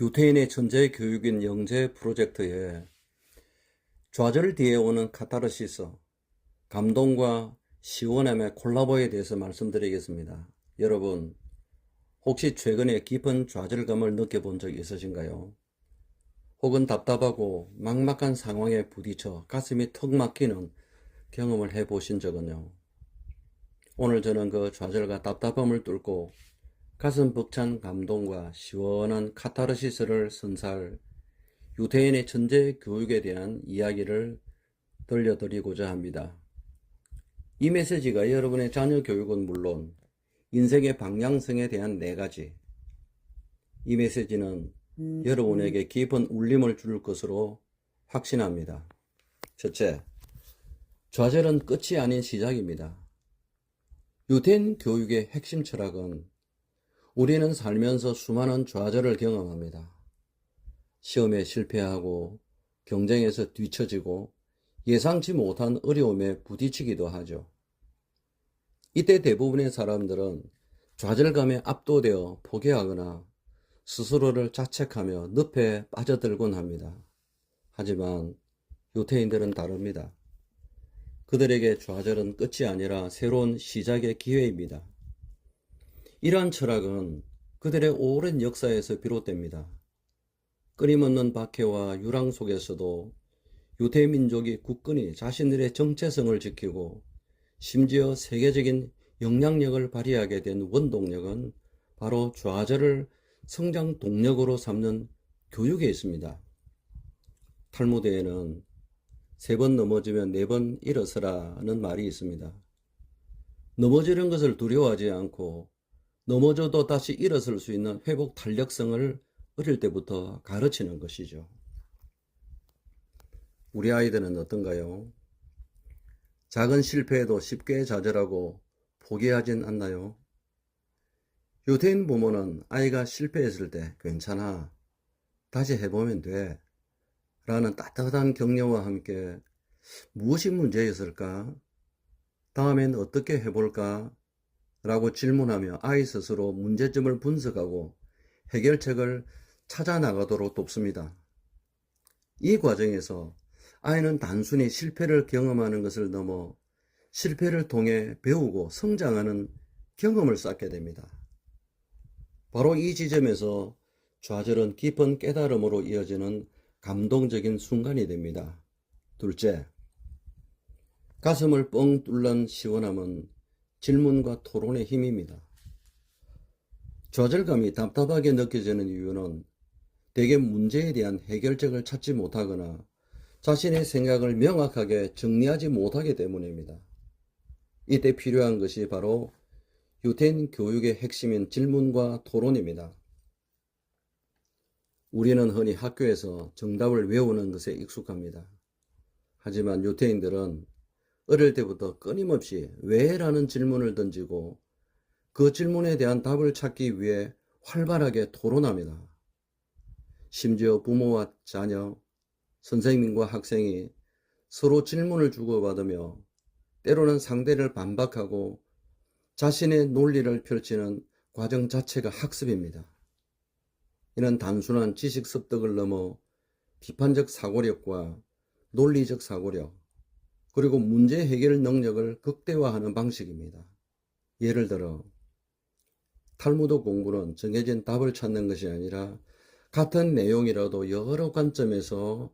유태인의 천재 교육인 영재 프로젝트에 좌절 뒤에 오는 카타르시스, 감동과 시원함의 콜라보에 대해서 말씀드리겠습니다. 여러분, 혹시 최근에 깊은 좌절감을 느껴본 적 있으신가요? 혹은 답답하고 막막한 상황에 부딪혀 가슴이 턱 막히는 경험을 해보신 적은요? 오늘 저는 그 좌절과 답답함을 뚫고 가슴 벅찬 감동과 시원한 카타르시스를 선사할 유태인의 천재 교육에 대한 이야기를 들려드리고자 합니다. 이 메시지가 여러분의 자녀 교육은 물론 인생의 방향성에 대한 4가지, 이 메시지는 여러분에게 깊은 울림을 줄 것으로 확신합니다. 첫째, 좌절은 끝이 아닌 시작입니다. 유태인 교육의 핵심 철학은 우리는 살면서 수많은 좌절을 경험합니다. 시험에 실패하고 경쟁에서 뒤처지고 예상치 못한 어려움에 부딪히기도 하죠. 이때 대부분의 사람들은 좌절감에 압도되어 포기하거나 스스로를 자책하며 늪에 빠져들곤 합니다. 하지만 유태인들은 다릅니다. 그들에게 좌절은 끝이 아니라 새로운 시작의 기회입니다. 이러한 철학은 그들의 오랜 역사에서 비롯됩니다. 끊임없는 박해와 유랑 속에서도 유대민족이 굳건히 자신들의 정체성을 지키고 심지어 세계적인 영향력을 발휘하게 된 원동력은 바로 좌절을 성장 동력으로 삼는 교육에 있습니다. 탈무드에는 3번 넘어지면 4번 일어서라는 말이 있습니다. 넘어지는 것을 두려워하지 않고 넘어져도 다시 일어설 수 있는 회복 탄력성을 어릴 때부터 가르치는 것이죠. 우리 아이들은 어떤가요? 작은 실패에도 쉽게 좌절하고 포기하진 않나요? 유태인 부모는 아이가 실패했을 때 괜찮아, 다시 해보면 돼 라는 따뜻한 격려와 함께 무엇이 문제였을까? 다음엔 어떻게 해볼까? 라고 질문하며 아이 스스로 문제점을 분석하고 해결책을 찾아 나가도록 돕습니다. 이 과정에서 아이는 단순히 실패를 경험하는 것을 넘어 실패를 통해 배우고 성장하는 경험을 쌓게 됩니다. 바로 이 지점에서 좌절은 깊은 깨달음으로 이어지는 감동적인 순간이 됩니다. 둘째, 가슴을 뻥 뚫는 시원함은 질문과 토론의 힘입니다. 좌절감이 답답하게 느껴지는 이유는 대개 문제에 대한 해결책을 찾지 못하거나 자신의 생각을 명확하게 정리하지 못하기 때문입니다. 이때 필요한 것이 바로 유태인 교육의 핵심인 질문과 토론입니다. 우리는 흔히 학교에서 정답을 외우는 것에 익숙합니다. 하지만 유태인들은 어릴 때부터 끊임없이 왜? 라는 질문을 던지고 그 질문에 대한 답을 찾기 위해 활발하게 토론합니다. 심지어 부모와 자녀, 선생님과 학생이 서로 질문을 주고받으며 때로는 상대를 반박하고 자신의 논리를 펼치는 과정 자체가 학습입니다. 이는 단순한 지식 습득을 넘어 비판적 사고력과 논리적 사고력, 그리고 문제 해결 능력을 극대화하는 방식입니다. 예를 들어 탈무드 공부는 정해진 답을 찾는 것이 아니라 같은 내용이라도 여러 관점에서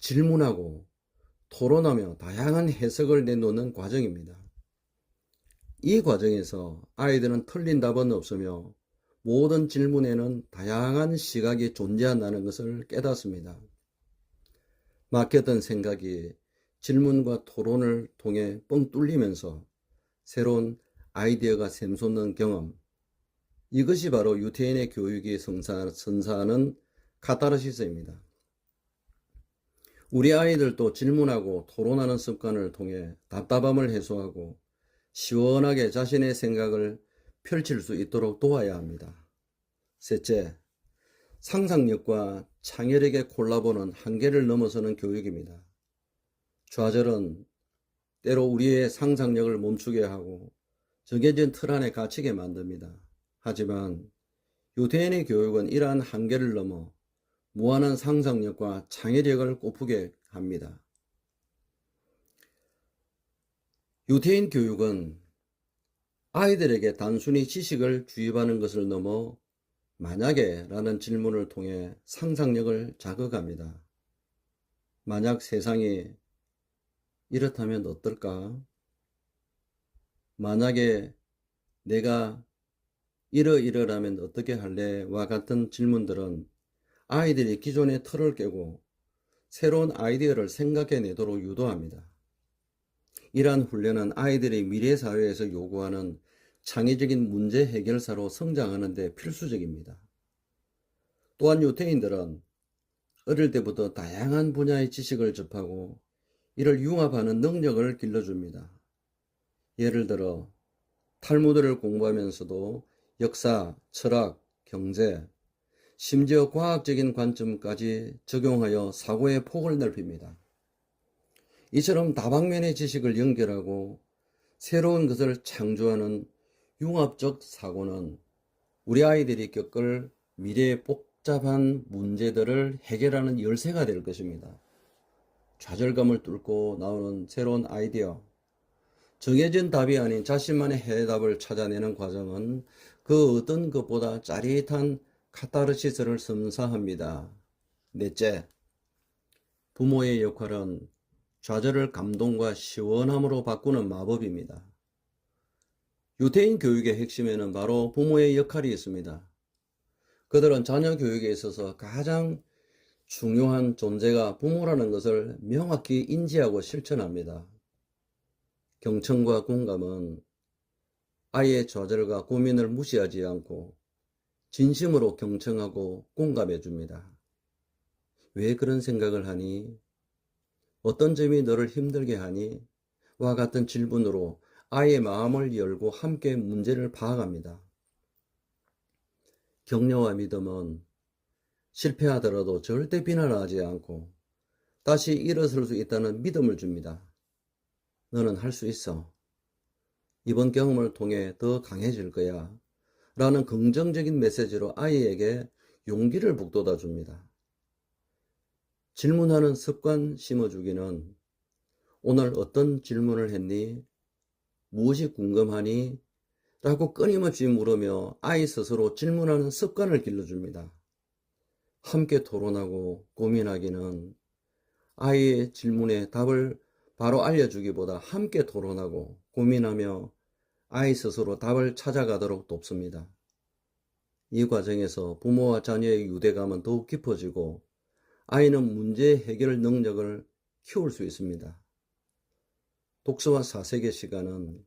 질문하고 토론하며 다양한 해석을 내놓는 과정입니다. 이 과정에서 아이들은 틀린 답은 없으며 모든 질문에는 다양한 시각이 존재한다는 것을 깨닫습니다. 막혔던 생각이 질문과 토론을 통해 뻥 뚫리면서 새로운 아이디어가 샘솟는 경험, 이것이 바로 유태인의 교육이 선사하는 카타르시스입니다. 우리 아이들도 질문하고 토론하는 습관을 통해 답답함을 해소하고 시원하게 자신의 생각을 펼칠 수 있도록 도와야 합니다. 셋째, 상상력과 창의력의 콜라보는 한계를 넘어서는 교육입니다. 좌절은 때로 우리의 상상력을 멈추게 하고 정해진 틀 안에 갇히게 만듭니다. 하지만 유태인의 교육은 이러한 한계를 넘어 무한한 상상력과 창의력을 꽃피게 합니다. 유태인 교육은 아이들에게 단순히 지식을 주입하는 것을 넘어 만약에 라는 질문을 통해 상상력을 자극합니다. 만약 세상이 이렇다면 어떨까? 만약에 내가 이러이러라면 어떻게 할래? 와 같은 질문들은 아이들이 기존의 틀을 깨고 새로운 아이디어를 생각해내도록 유도합니다. 이러한 훈련은 아이들이 미래 사회에서 요구하는 창의적인 문제 해결사로 성장하는 데 필수적입니다. 또한 유태인들은 어릴 때부터 다양한 분야의 지식을 접하고 이를 융합하는 능력을 길러줍니다. 예를 들어 탈무드를 공부하면서도 역사, 철학, 경제, 심지어 과학적인 관점까지 적용하여 사고의 폭을 넓힙니다. 이처럼 다방면의 지식을 연결하고 새로운 것을 창조하는 융합적 사고는 우리 아이들이 겪을 미래의 복잡한 문제들을 해결하는 열쇠가 될 것입니다. 좌절감을 뚫고 나오는 새로운 아이디어, 정해진 답이 아닌 자신만의 해답을 찾아내는 과정은 그 어떤 것보다 짜릿한 카타르시스를 선사합니다. 넷째, 부모의 역할은 좌절을 감동과 시원함으로 바꾸는 마법입니다. 유태인 교육의 핵심에는 바로 부모의 역할이 있습니다. 그들은 자녀 교육에 있어서 가장 중요한 존재가 부모라는 것을 명확히 인지하고 실천합니다. 경청과 공감은 아이의 좌절과 고민을 무시하지 않고 진심으로 경청하고 공감해 줍니다. 왜 그런 생각을 하니? 어떤 점이 너를 힘들게 하니? 와 같은 질문으로 아이의 마음을 열고 함께 문제를 파악합니다. 격려와 믿음은 실패하더라도 절대 비난하지 않고 다시 일어설 수 있다는 믿음을 줍니다. 너는 할 수 있어. 이번 경험을 통해 더 강해질 거야. 라는 긍정적인 메시지로 아이에게 용기를 북돋아 줍니다. 질문하는 습관 심어주기는 오늘 어떤 질문을 했니? 무엇이 궁금하니? 라고 끊임없이 물으며 아이 스스로 질문하는 습관을 길러줍니다. 함께 토론하고 고민하기는 아이의 질문에 답을 바로 알려주기보다 함께 토론하고 고민하며 아이 스스로 답을 찾아가도록 돕습니다. 이 과정에서 부모와 자녀의 유대감은 더욱 깊어지고 아이는 문제 해결 능력을 키울 수 있습니다. 독서와 사색의 시간은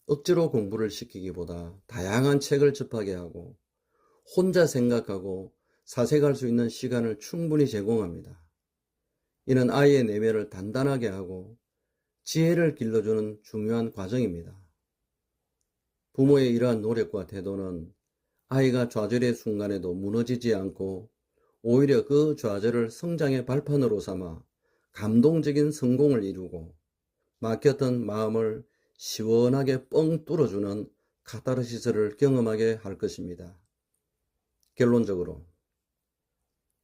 억지로 공부를 시키기보다 다양한 책을 접하게 하고 혼자 생각하고 사색할 수 있는 시간을 충분히 제공합니다. 이는 아이의 내면을 단단하게 하고 지혜를 길러주는 중요한 과정입니다. 부모의 이러한 노력과 태도는 아이가 좌절의 순간에도 무너지지 않고 오히려 그 좌절을 성장의 발판으로 삼아 감동적인 성공을 이루고 막혔던 마음을 시원하게 뻥 뚫어주는 카타르시스를 경험하게 할 것입니다. 결론적으로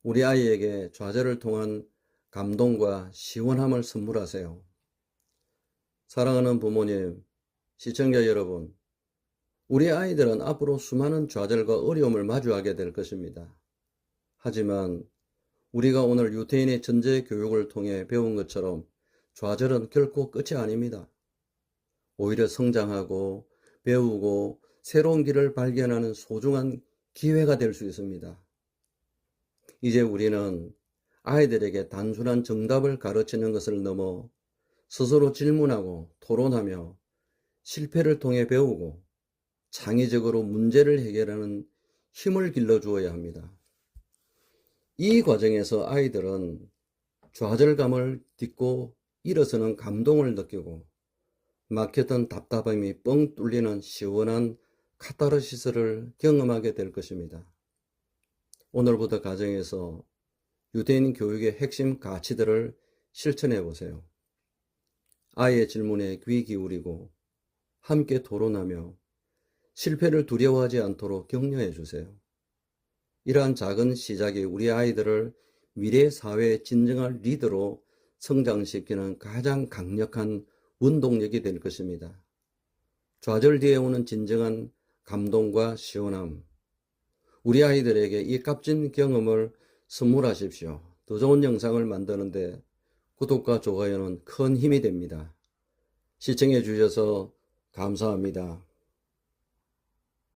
우리 아이에게 좌절을 통한 감동과 시원함을 선물하세요. 사랑하는 부모님, 시청자 여러분, 우리 아이들은 앞으로 수많은 좌절과 어려움을 마주하게 될 것입니다. 하지만 우리가 오늘 유태인의 전제 교육을 통해 배운 것처럼 좌절은 결코 끝이 아닙니다. 오히려 성장하고 배우고 새로운 길을 발견하는 소중한 기회가 될 수 있습니다. 이제 우리는 아이들에게 단순한 정답을 가르치는 것을 넘어 스스로 질문하고 토론하며 실패를 통해 배우고 창의적으로 문제를 해결하는 힘을 길러주어야 합니다. 이 과정에서 아이들은 좌절감을 딛고 일어서는 감동을 느끼고 막혔던 답답함이 뻥 뚫리는 시원한 카타르시스를 경험하게 될 것입니다. 오늘부터 가정에서 유대인 교육의 핵심 가치들을 실천해 보세요. 아이의 질문에 귀 기울이고 함께 토론하며 실패를 두려워하지 않도록 격려해 주세요. 이러한 작은 시작이 우리 아이들을 미래 사회의 진정한 리더로 성장시키는 가장 강력한 원동력이 될 것입니다. 좌절 뒤에 오는 진정한 감동과 시원함. 우리 아이들에게 이 값진 경험을 선물하십시오. 더 좋은 영상을 만드는데 구독과 좋아요는 큰 힘이 됩니다. 시청해 주셔서 감사합니다.